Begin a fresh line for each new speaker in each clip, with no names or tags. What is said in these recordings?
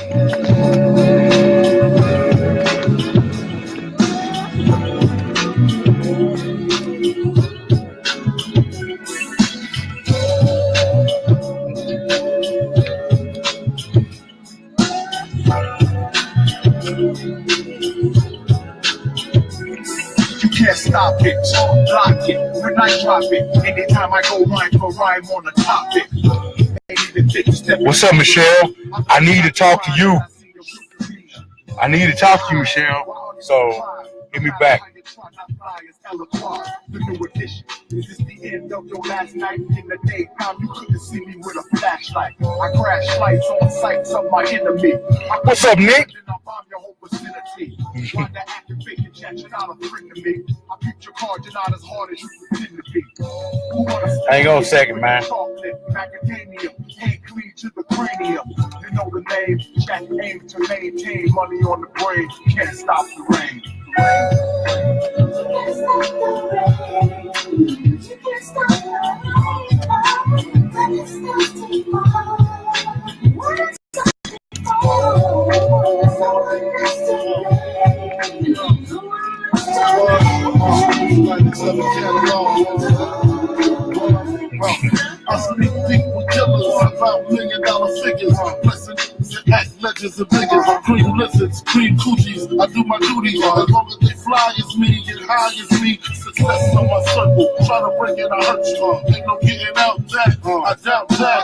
Can't stop it, block it, when I drop it. Anytime I go rhyme for rhyme on a topic. What's up, Michelle? I need to talk to you. I need to talk to you, Michelle. So, hit me back. The new edition. Is this the end of your last night? In the daytime, you couldn't see me with a flashlight. I crash lights on sights of my enemy. What's up, Nick? Trying to activate and chat, you're not a friend to me. I beat your card, you're not as hard as you pretend to be. Hang on a second, man. Macadamia, ain't clean to the cranium. You know the name, chat aim to maintain money on the brain. Can't stop the rain. You can't stop I speak deep with killers about $1 million figures. Blessings and act legends and biggest. Cream lizards, cream coochies. I do my duty as long as they fly as me, get high as me. Success on my circle. Try to break it, I hurt you. Ain't no getting out that. I doubt that.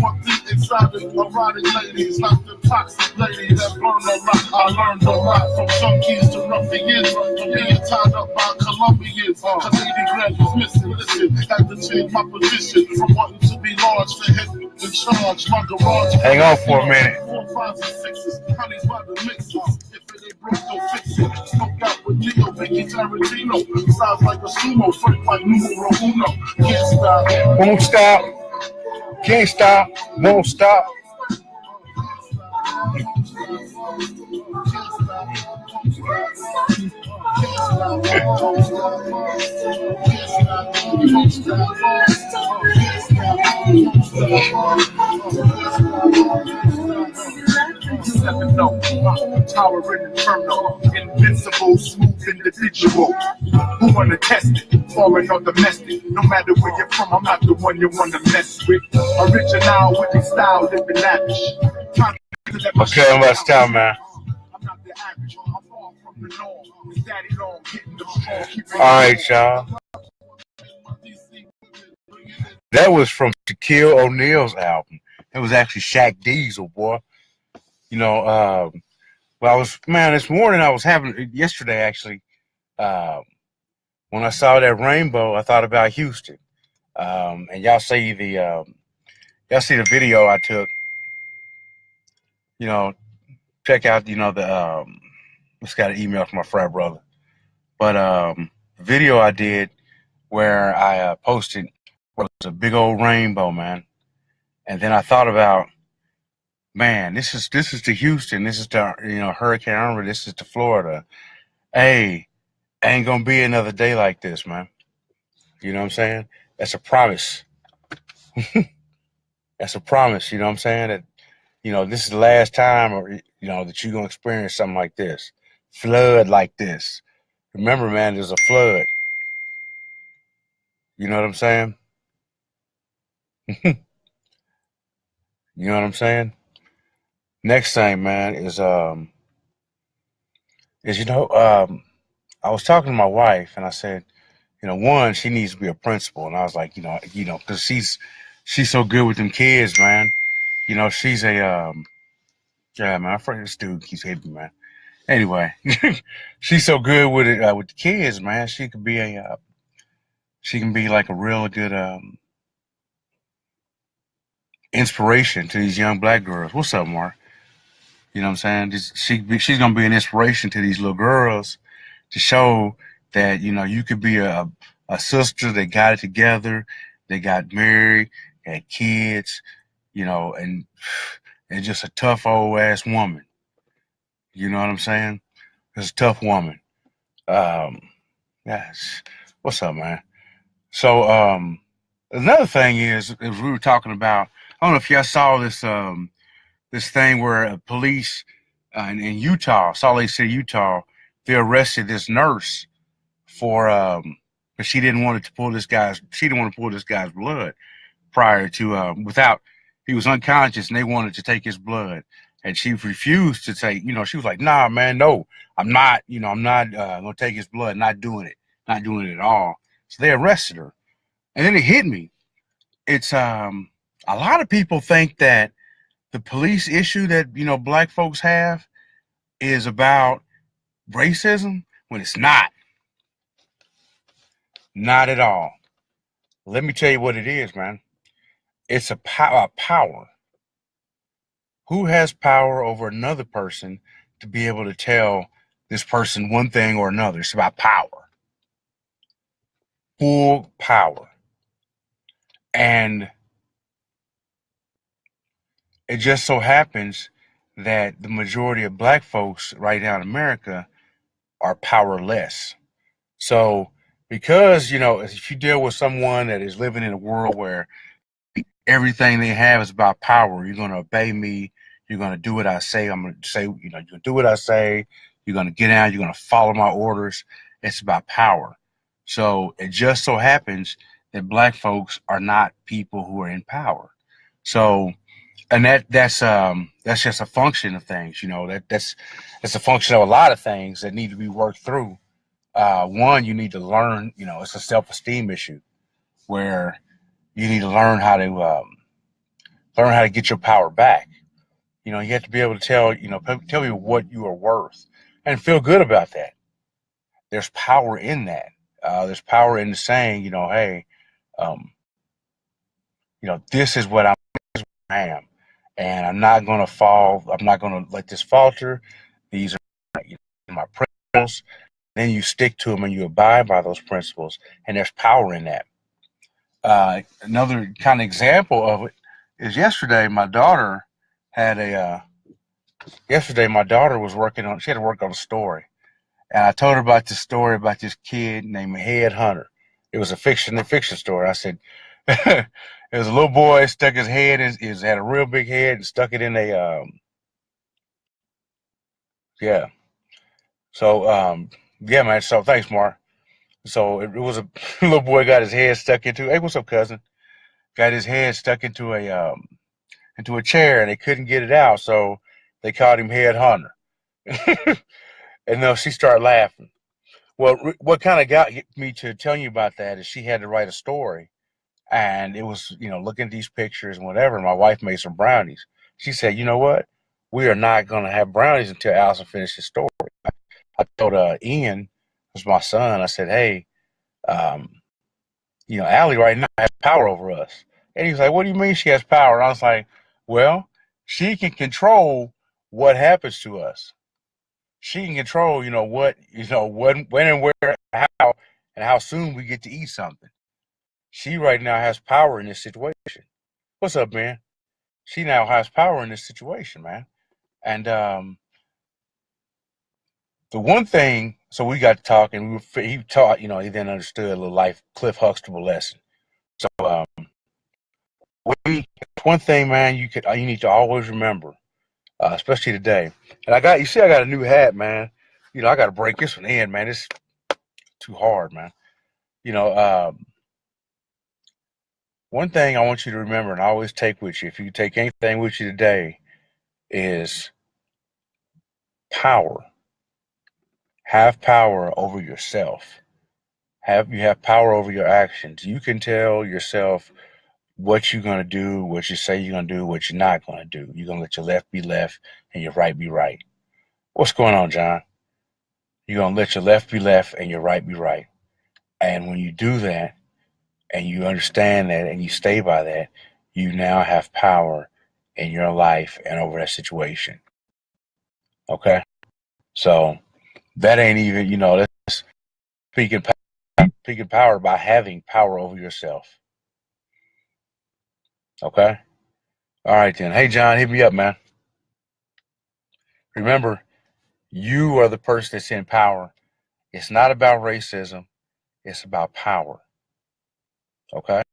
One thing inside the erotic ladies, like the toxic ladies that burn a lot. I learned a lot from junkies to ruffians, from being tied up by Colombians. Canadian grad was missing. Listen, had to change my position from wanting to be large to head in charge. My garage. Hang on for a minute. 4, 5, and 6s. Honey's by the mixes. If it ain't broke, don't fix it. Smoke out with Neo, Vicky Tarantino. Sounds like a sumo, fight like numero uno. Can't stop. Won't stop. Can't stop. Won't stop. Towering inferno, invincible, smooth individual. Who wanna test it? Foreign or domestic? No matter where you're from, I'm not the one you wanna mess with. Original with the style, living lavish. Okay, I'm about to stop, man. I'm not the average. I'm far from the norm. It's daddy long, getting the strong. All right, y'all. That was from Shaquille O'Neal's album. It was actually Shaq Diesel, boy. You know, well, this morning yesterday actually, when I saw that rainbow, I thought about Houston. And y'all see the video I took. You know, check out, just got an email from my frat brother. But the video I did where I posted was a big old rainbow, man. And then I thought about, man, this is to Houston. This is to Hurricane Irma. This is to Florida. Hey, ain't gonna be another day like this, man. You know what I'm saying? That's a promise. That's a promise. You know what I'm saying? That this is the last time, that you're gonna experience something like this, flood like this. Remember, man, there's a flood. You know what I'm saying? You know what I'm saying? Next thing, man, is I was talking to my wife and I said, one, she needs to be a principal, and I was like, because she's so good with them kids, man. She's a yeah, man. I forget this dude keeps hitting me, man. Anyway, she's so good with it with the kids, man. She can be like a real good inspiration to these young black girls. What's up, Mark? You know what I'm saying? She's gonna be an inspiration to these little girls to show that you could be a sister that got it together, they got married, had kids, and just a tough old ass woman. You know what I'm saying? It's a tough woman. Yes. What's up, man? So another thing is we were talking about. I don't know if y'all saw this
this thing where police in Utah, Salt Lake City, Utah, they arrested this nurse for but she didn't want to pull this guy's blood prior to without he was unconscious and they wanted to take his blood and she refused to take, she was like, nah man, no, I'm not, I'm not gonna take his blood, not doing it at all. So they arrested her. And then it hit me. It's a lot of people think that the police issue that black folks have is about racism when it's not at all. Let me tell you what it is, man. It's a power. Who has power over another person to be able to tell this person one thing or another? It's about power. Full power. And it just so happens that the majority of black folks right now in America are powerless. So because, if you deal with someone that is living in a world where everything they have is about power, you're going to obey me, you're going to do what I say, I'm going to say, you're going to do what I say, you're going to get out, you're going to follow my orders. It's about power. So it just so happens that black folks are not people who are in power. So, and that's just a function of things, that's a function of a lot of things that need to be worked through. One, you need to learn, it's a self-esteem issue where you need to learn how to get your power back. You have to be able to tell you what you are worth and feel good about that. There's power in that. There's power in saying, hey, this is what I am, and I'm not going to fall. I'm not going to let this falter. These are my principles. Then you stick to them and you abide by those principles, and there's power in that. Another kind of example of it is yesterday my daughter was working on, she had to work on a story. And I told her about this story about this kid named Head Hunter. It was a fiction story. I said, it was a little boy stuck his head had a real big head and stuck it in yeah. So, yeah, man. So thanks, Mark. So it was a little boy got his head stuck into, hey, what's up, cousin? Got his head stuck into a chair and they couldn't get it out. So they called him Head Hunter. And then she started laughing. Well, what kind of got me to tell you about that is she had to write a story, and it was, looking at these pictures and whatever. And my wife made some brownies. She said, you know what? We are not going to have brownies until Allison finishes story. I told Ian, who's my son, I said, hey, Allie right now has power over us. And he was like, what do you mean she has power? And I was like, well, she can control what happens to us. She can control, when and where, how, and how soon we get to eat something. She right now has power in this situation. What's up, man? She now has power in this situation, man. And the one thing, so we got to talk, and he taught, he then understood a little life Cliff Huxtable lesson. So one thing, man, you need to always remember, especially today. And I got a new hat, man. I got to break this one in, man. It's too hard, man. One thing I want you to remember and always take with you, if you take anything with you today, is power. Have power over yourself. You have power over your actions. You can tell yourself what you're going to do, what you say you're going to do, what you're not going to do. You're going to let your left be left and your right be right. What's going on, John? You're going to let your left be left and your right be right. And when you do that and you understand that and you stay by that, you now have power in your life and over that situation. Okay? So that ain't even, that's speaking power by having power over yourself. Okay? All right, then. Hey, John, hit me up, man. Remember, you are the person that's in power. It's not about racism. It's about power. Okay?